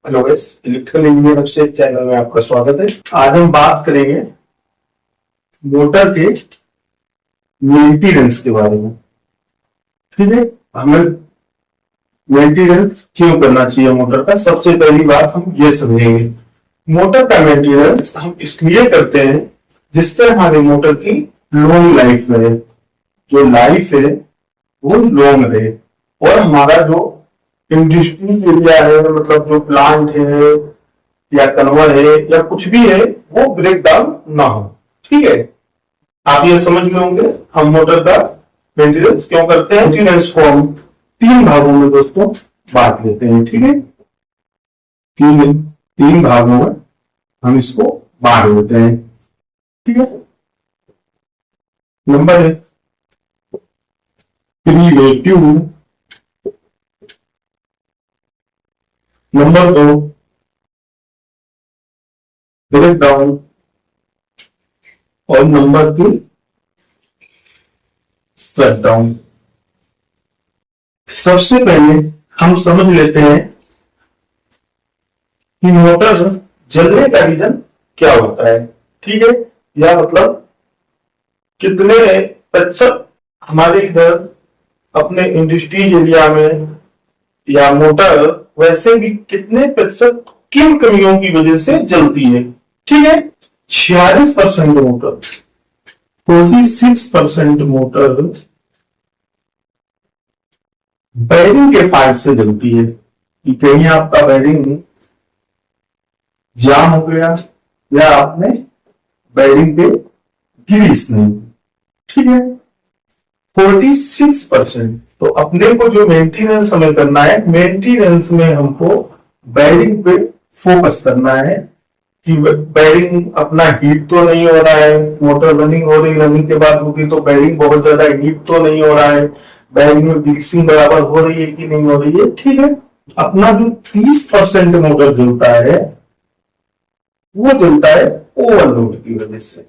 Hello guys, electrical engineer website channel में आपका स्वागत है। आज हम बात करेंगे मोटर के मेंटेनेंस के बारे में। ठीक है, हमें मेंटेनेंस क्यों करना चाहिए मोटर का, सबसे पहली बात हम ये समझेंगे। मोटर का मेंटेनेंस हम इसलिए करते हैं जिससे हमारे मोटर की लॉन्ग लाइफ रहे, जो लाइफ है वो लॉन्ग रहे, और हमारा जो इंडस्ट्री एरिया है, मतलब जो प्लांट है या कन्वर है या कुछ भी है, वो ब्रेक डाउन ना हो। ठीक है, आप ये समझ गए होंगे हम मोटर का मेंटेनेंस क्यों करते हैं। मेंटेनेंस को हम तीन भागों में दोस्तों बांट लेते हैं। ठीक है, तीन तीन भागों में हम इसको बांट लेते हैं। ठीक है, नंबर एक प्रिवेंटिव, नंबर दो ब्रेक डाउन, और नंबर तीन शट डाउन। सबसे पहले हम समझ लेते हैं कि मोटर जलने का रीजन क्या होता है। ठीक है, या मतलब कितने प्रतिशत हमारे इधर अपने इंडस्ट्रियल एरिया में या मोटर वैसे भी कितने प्रतिशत किन कमियों की वजह से जलती है। ठीक है, 46% मोटर, 46% मोटर बैरिंग के फॉल्ट से जलती है कि कहीं आपका बैरिंग जाम हो गया या आपने बैरिंग पे ग्रीस नहीं। ठीक है, 46%। तो अपने को जो मेंटेनेंस हमें करना है, मेंटेनेंस में हमको बैरिंग पे फोकस करना है कि बैरिंग अपना हीट तो नहीं हो रहा है, मोटर रनिंग हो रही, रनिंग के बाद होगी तो बैरिंग बहुत ज्यादा हीट तो नहीं हो रहा है, बैरिंग में ग्रीसिंग बराबर हो रही है कि नहीं हो रही है। ठीक है, अपना जो 30% मोटर जलता है वो जलता है ओवरलोड की वजह से।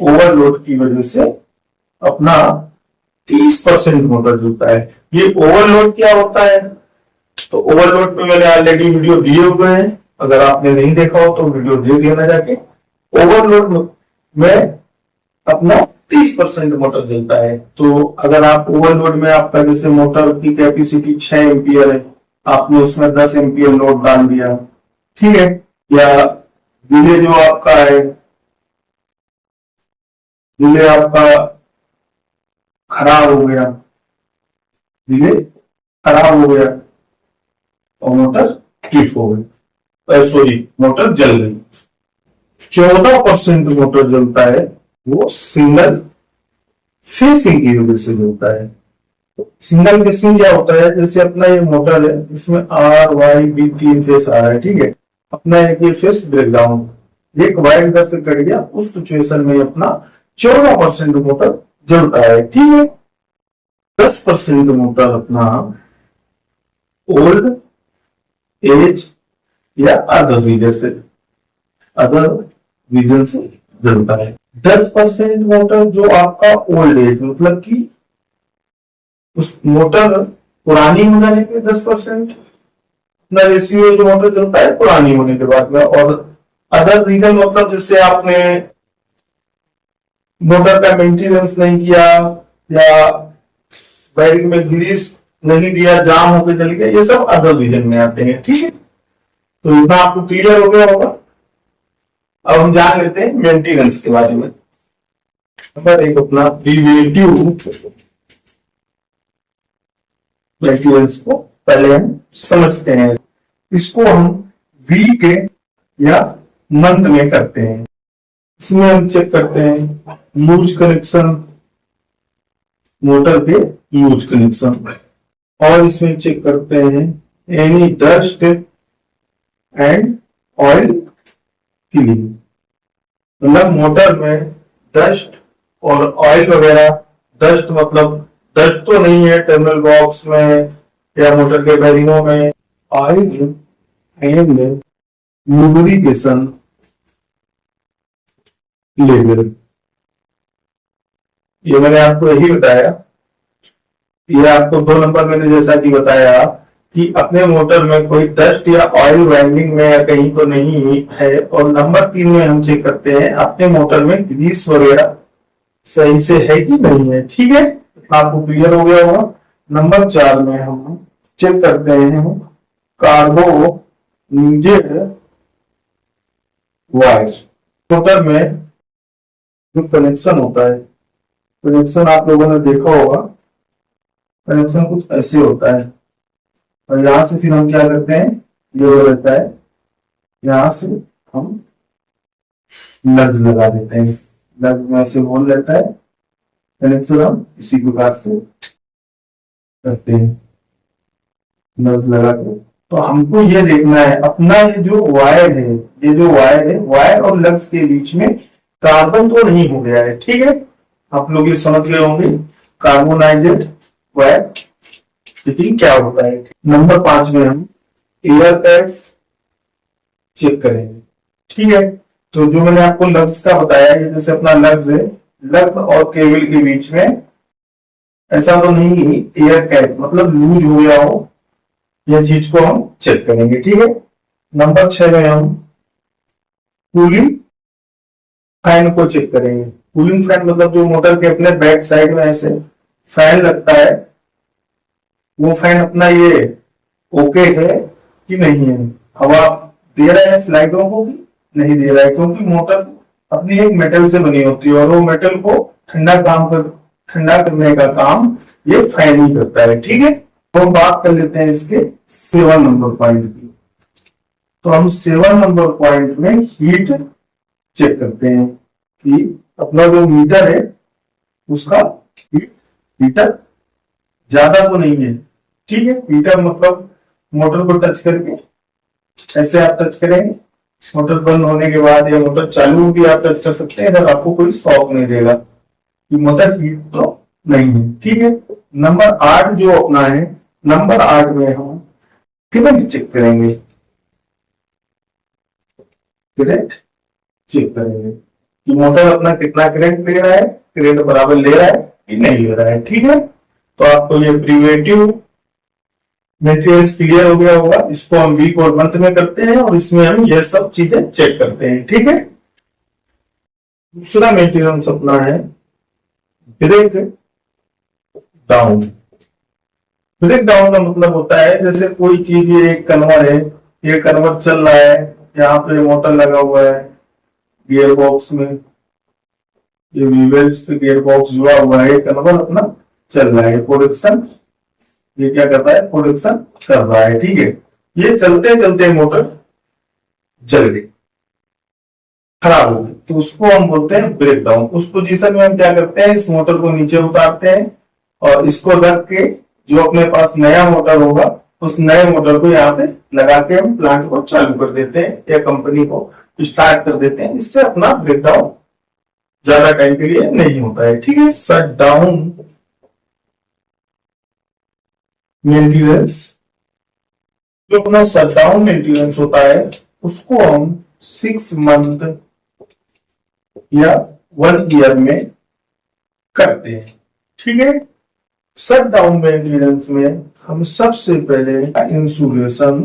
ओवरलोड की वजह से अपना 30% मोटर जलता है। ये ओवरलोड क्या होता है, तो ओवरलोड पे मैंने ऑलरेडी वीडियो दिए हुए हैं, अगर आपने नहीं देखा हो तो वीडियो देख लेना जाके। ओवरलोड में अपना 30% मोटर जलता है। तो अगर आप ओवरलोड में, आपका जैसे मोटर की कैपेसिटी 6 एम्पियर है, आपने उसमें 10 एम्पियर लोड डाल दिया, ठीक है, या रिले जो आपका है, रिले आपका खराब हो गया, रिले खराब हो गया और मोटर ट्रिप हो गई, सॉरी मोटर जल गई। 14% मोटर जलता है वो सिंगल फेसिंग की वजह से जलता है। सिंगल फेसिंग क्या होता है, जैसे अपना ये मोटर है, इसमें आर वाई बी 3 फेस आ रहा है। ठीक है, अपना एक ये फेस ब्रेकडाउन, एक वाई इधर से कट गया, उस सिचुएशन में अपना 14% मोटर जलता है। ठीक है, 10% मोटर अपना ओल्ड एज या अदर रीजन से जलता है। 10% मोटर जो आपका ओल्ड एज, मतलब कि उस मोटर पुरानी हो जाने के 10% अपना रेशियो जो मोटर जलता है पुरानी होने के बाद में। और अदर रीजन मतलब जैसे आपने मोटर का मेंटेनेंस नहीं किया या बैरिंग में ग्रीस नहीं दिया, जाम होकर जल गया, ये सब अदर रीजन में आते हैं। ठीक है, तो इतना आपको क्लियर हो गया होगा। अब हम जान लेते हैं मेंटेनेंस के बारे में। नंबर एक अपना प्रिवेंटिव मेंटेनेंस को पहले हम समझते हैं। इसको हम वीक या मंथ में करते हैं। इसमें हम चेक करते हैं लूज कनेक्शन, मोटर के लूज कनेक्शन, और इसमें चेक करते हैं any dust and oil cleaning. मतलब मोटर में डस्ट और ऑयल वगैरह, डस्ट मतलब डस्ट तो नहीं है टर्मिनल बॉक्स में या मोटर के बैरिंगों में, ऑयल एंड लुब्रिकेशन लेवल। ये मैंने आपको यही बताया, ये आपको 2 नंबर मैंने जैसा कि बताया कि अपने मोटर में कोई डस्ट या ऑयल वाइंडिंग में या कहीं तो नहीं है। और नंबर 3 में हम चेक करते हैं अपने मोटर में ग्रीस वगैरह सही से है कि नहीं है। ठीक है, आपको क्लियर हो गया होगा। नंबर 4 में हम चेक करते हैं कार्बोनेटेड वायर। मोटर में जो कनेक्शन होता है, कनेक्शन आप लोगों ने देखा होगा, कनेक्शन कुछ ऐसे होता है। और यहां से फिर हम क्या करते हैं, ये हो रहता है, यहां से हम लग्स लगा देते हैं। लग्स में ऐसे होल रहता है, कनेक्शन हम इसी प्रकार से करते हैं लग्स लगा के। तो हमको ये देखना है अपना ये जो वायर है, ये जो वायर है, वायर और लग्स के बीच में कार्बन तो नहीं हो गया है। ठीक है, आप लोग ये समझ गए होंगे कार्बोनाइजेड वायर फिटिंग क्या होता है। नंबर 5 में हम एयर कैप चेक करेंगे। ठीक है, तो जो मैंने आपको लग्स का बताया, ये जैसे अपना लग्स है, लग्स और केबल के बीच में ऐसा तो नहीं एयर कैप मतलब लूज हो गया हो, यह चीज को हम चेक करेंगे। ठीक है, नंबर 6 में हम कूलिंग फैन को चेक करेंगे। कूलिंग फैन मतलब जो मोटर के अपने बैक साइड में ऐसे फैन लगता है, वो फैन अपना ये ओके है कि नहीं है, हवा दे रहा है स्लाइडों को कि नहीं दे रहा है। क्योंकि मोटर अपनी एक मेटल से बनी होती है और वो मेटल को ठंडा करने का काम ये फैन ही करता है। ठीक है, तो हम बात कर लेते हैं इसके 7 नंबर पॉइंट की। तो हम 7 नंबर पॉइंट में हीट चेक करते हैं कि अपना जो मीटर है उसका हीटर ज्यादा तो नहीं है। ठीक है, हीटर मतलब मोटर को टच करके ऐसे आप टच करेंगे, मोटर बंद होने के बाद या मोटर चालू भी आप टच कर सकते हैं, अगर आपको कोई शॉक नहीं देगा कि मोटर हीट तो नहीं है। ठीक है, नंबर 8 जो अपना है, नंबर 8 में हम करंट चेक करेंगे। करंट चेक करेंगे कि मोटर अपना कितना करंट ले रहा है, करंट बराबर ले रहा है कि नहीं ले रहा है। ठीक है, तो आपको ये प्रिवेंटिव मेटेरियल्स क्लियर हो गया होगा। इसको हम वीक और मंथ में करते हैं और इसमें हम ये सब चीजें चेक करते हैं। ठीक है, दूसरा मेटेरियल अपना है ब्रेक डाउन। ब्रेक डाउन का मतलब होता है जैसे कोई चीज, ये एक कन्वर है, ये कन्वर चल रहा है, यहाँ पे मोटर लगा हुआ है गियर बॉक्स में, ये वीवेल से गियर बॉक्स जुड़ा हुआ है, ये कन्वर अपना चल रहा है, प्रोडक्शन ये क्या कर रहा है, प्रोडक्शन कर रहा है। ठीक है, ये चलते चलते मोटर जल गई, खराब हो गई, तो उसको हम बोलते हैं ब्रेक डाउन। उस पोजीशन में हम क्या करते हैं, इस मोटर को नीचे उतारते हैं और इसको रख के जो अपने पास नया मोटर होगा उस नए मोटर को यहाँ पे लगा के हम प्लांट को चालू कर देते हैं या कंपनी को स्टार्ट कर देते हैं। इससे अपना ब्रेक डाउन ज्यादा टाइम के लिए नहीं होता है। ठीक है, शट डाउन मेंटेनेंस, जो अपना शट डाउन मेंटेनेंस होता है उसको हम 6 मंथ या 1 ईयर में करते हैं। ठीक है, शट डाउन मेंटेनेंस में हम सबसे पहले इंसुलेशन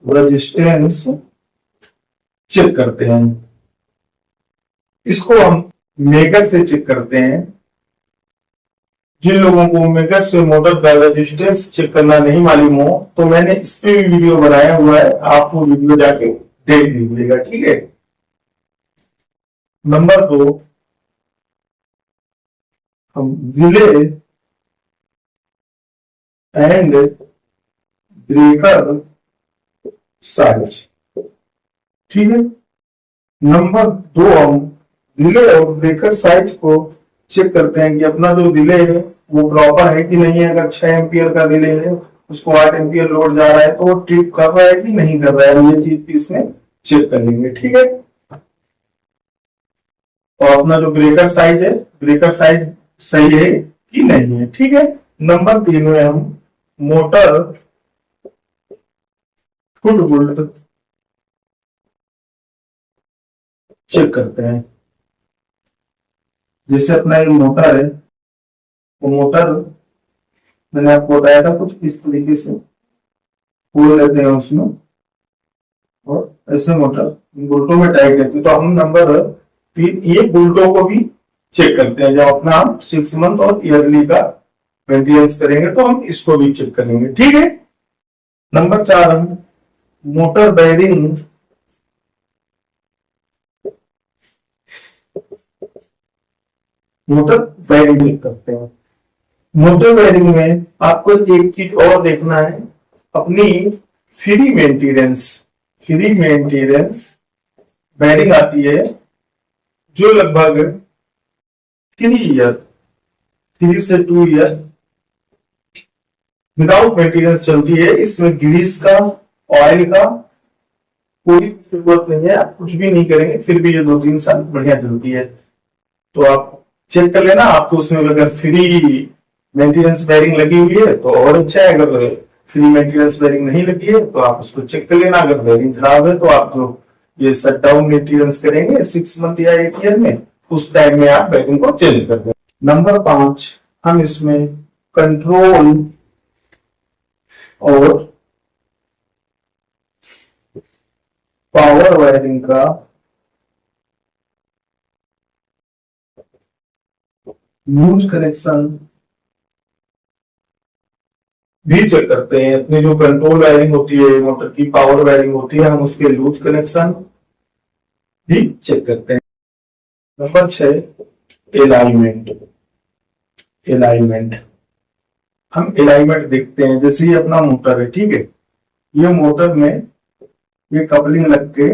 रेजिस्टेंस चेक करते हैं। इसको हम मेकर से चेक करते हैं। जिन लोगों को मेकर से मोटर का रेजिस्टेंस चेक करना नहीं मालूम हो तो मैंने इस पे भी वीडियो बनाया हुआ है, आप वो वीडियो जाके देख लीजिएगा। ठीक है, नंबर 2 हम रिले एंड ब्रेकर साइज। ठीक है, नंबर 2 हम रिले और ब्रेकर साइज को चेक करते हैं कि अपना जो रिले है वो प्रॉपर है कि नहीं है। अगर 6 एम्पियर का रिले है, उसको 8 एम्पियर लोड जा रहा है तो वो ट्रिप कर रहा है कि नहीं कर रहा है, ये चीज इसमें चेक कर लेंगे। ठीक है, और अपना जो ब्रेकर साइज है, ब्रेकर साइज सही है कि नहीं है। ठीक है, नंबर 3 में हम मोटर फुट वोल्ट चेक करते हैं। जैसे अपना ये मोटर है, वो मोटर मैंने आपको बताया था कुछ इस तरीके से खोल लेते हैं उसमें और ऐसे मोटर बोल्टों में टाइट रहती है। तो हम नंबर 3 ये बोल्टों को भी चेक करते हैं। जब अपना हम 6 मंथ और ईयरली का मेंटेनेंस करेंगे तो हम इसको भी चेक करेंगे, ठीक है। नंबर 4 हम मोटर बेयरिंग चेक करते हैं। मोटर बेयरिंग में आपको एक चीज और देखना है, अपनी फ्री मेंटेनेंस बेयरिंग आती है जो लगभग 3 से 2 ईयर विदाउट मेंटेनेंस चलती है। इसमें ग्रीस का, ऑयल का कोई जरूरत नहीं है, आप कुछ भी नहीं करेंगे फिर भी ये 2-3 साल बढ़िया चलती है। तो आप चेक कर लेना, आपको उसमें अगर फ्री मेंटेनेंस बेयरिंग लगी हुई है तो और अच्छा है, अगर फ्री मेंटेनेंस बेयरिंग नहीं लगी है तो आप उसको चेक कर लेना। अगर बेयरिंग खराब है तो आप जो ये शट डाउन मेंटेनेंस करेंगे 6 मंथ या 1 ईयर में, उस टाइम में आप बेयरिंग को चेंज कर दें। नंबर 5 हम इसमें कंट्रोल और पावर वायरिंग का लूज कनेक्शन भी चेक करते हैं। अपनी जो कंट्रोल वायरिंग होती है, मोटर की पावर वायरिंग होती है, हम उसके लूज कनेक्शन भी चेक करते हैं। नंबर 6 अलाइनमेंट हम अलाइनमेंट देखते हैं। जैसे ये अपना मोटर है, ठीक है, ये मोटर में ये कपलिंग लग के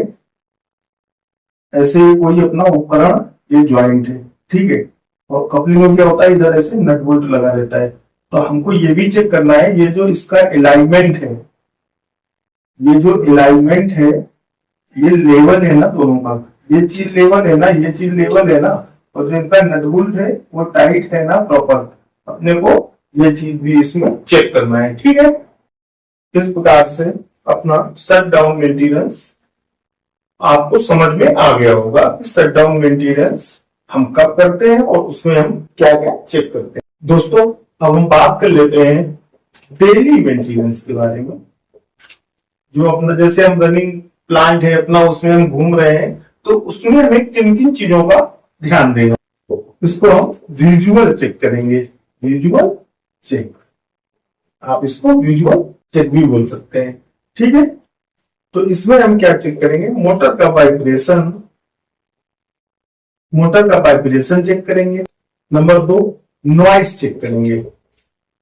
ऐसे कोई अपना उपकरण ये ज्वाइंट है, ठीक है, और कपलिंग में क्या होता है, इधर ऐसे नट बोल्ट लगा रहता है। तो हमको ये भी चेक करना है, ये जो इसका अलाइनमेंट है, ये जो अलाइनमेंट है ये लेवल है ना दोनों का, ये चीज लेवल है ना, ये चीज लेवल है ना, और जो इनका नट बोल्ट है वो टाइट है ना प्रॉपर। अपने को ये चीज भी इसमें चेक करना है, ठीक है। इस प्रकार से अपना शट डाउन मेंटेनेंस आपको समझ में आ गया होगा कि शट डाउन मेंटेनेंस हम कब करते हैं और उसमें हम क्या क्या चेक करते हैं। दोस्तों अब हम बात कर लेते हैं डेली मेंटेनेंस के बारे में। जो अपना जैसे हम रनिंग प्लांट है अपना, उसमें हम घूम रहे हैं तो उसमें हमें किन किन चीजों का ध्यान देना, इसको हम विजुअल चेक करेंगे। विजुअल चेक, आप इसको विजुअल चेक भी बोल सकते हैं, ठीक है। तो इसमें हम क्या चेक करेंगे, मोटर का वाइब्रेशन चेक करेंगे। नंबर 2 नॉइस चेक करेंगे।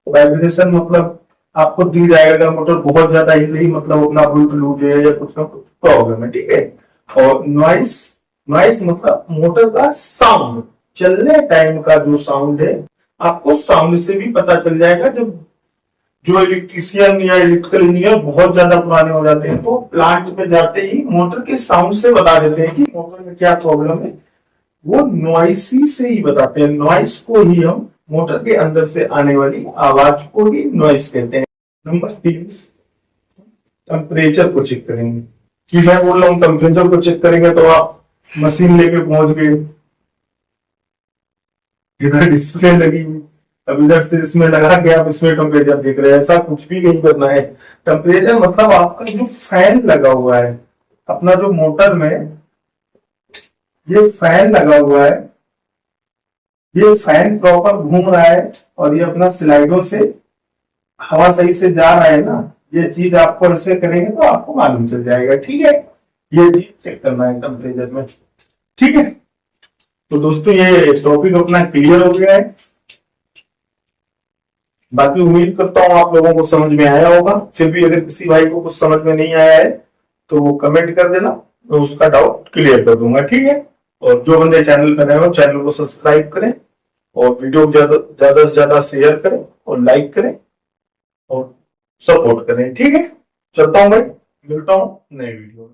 वाइब्रेशन मतलब आपको दी जाएगा मोटर बहुत ज्यादा हिल रही, मतलब अपना बोल्ट लूज है या कुछ ना कुछ प्रॉब्लम है, ठीक है। और नॉइस मतलब मोटर का साउंड, चलने टाइम का जो साउंड है, आपको साउंड से भी पता चल जाएगा। जब जो इलेक्ट्रीशियन या इलेक्ट्रिकल इंजीनियर बहुत ज्यादा पुराने हो जाते हैं तो प्लांट में जाते ही मोटर के साउंड से बता देते हैं कि मोटर में क्या प्रॉब्लम है, वो नॉइसी से ही बताते हैं। नॉइस को ही हम मोटर के अंदर से आने वाली आवाज को ही नॉइस कहते हैं। नंबर 3 टेम्परेचर को चेक करेंगे। कि मैं बोल रहा हूँ टेम्परेचर को चेक करेंगे तो आप मशीन लेके पहुंच गए, इधर डिस्प्ले लगी हुई, अब इधर से इसमें लगा के आप इसमें टेम्परेचर देख रहे हैं, ऐसा कुछ भी नहीं करना है। टेम्परेचर मतलब आपका जो फैन लगा हुआ है, अपना जो मोटर में ये फैन लगा हुआ है, ये फैन प्रॉपर घूम रहा है और ये अपना स्लाइडों से हवा सही से जा रहा है ना, ये चीज आपको ऐसे करेंगे तो आपको मालूम चल जाएगा, ठीक है। ये चीज चेक करना है टेम्परेचर में, ठीक है। तो दोस्तों ये टॉपिक अपना क्लियर हो गया है। बाकी उम्मीद करता हूं आप लोगों को समझ में आया होगा। फिर भी अगर किसी भाई को कुछ समझ में नहीं आया है तो वो कमेंट कर देना, मैं उसका डाउट क्लियर कर दूंगा, ठीक है। और जो बंदे चैनल पर नए हो चैनल को सब्सक्राइब करें और वीडियो ज्यादा से ज्यादा शेयर करें और लाइक करें और सपोर्ट करें, ठीक है। चलता हूं भाई, मिलता हूं नए वीडियो में।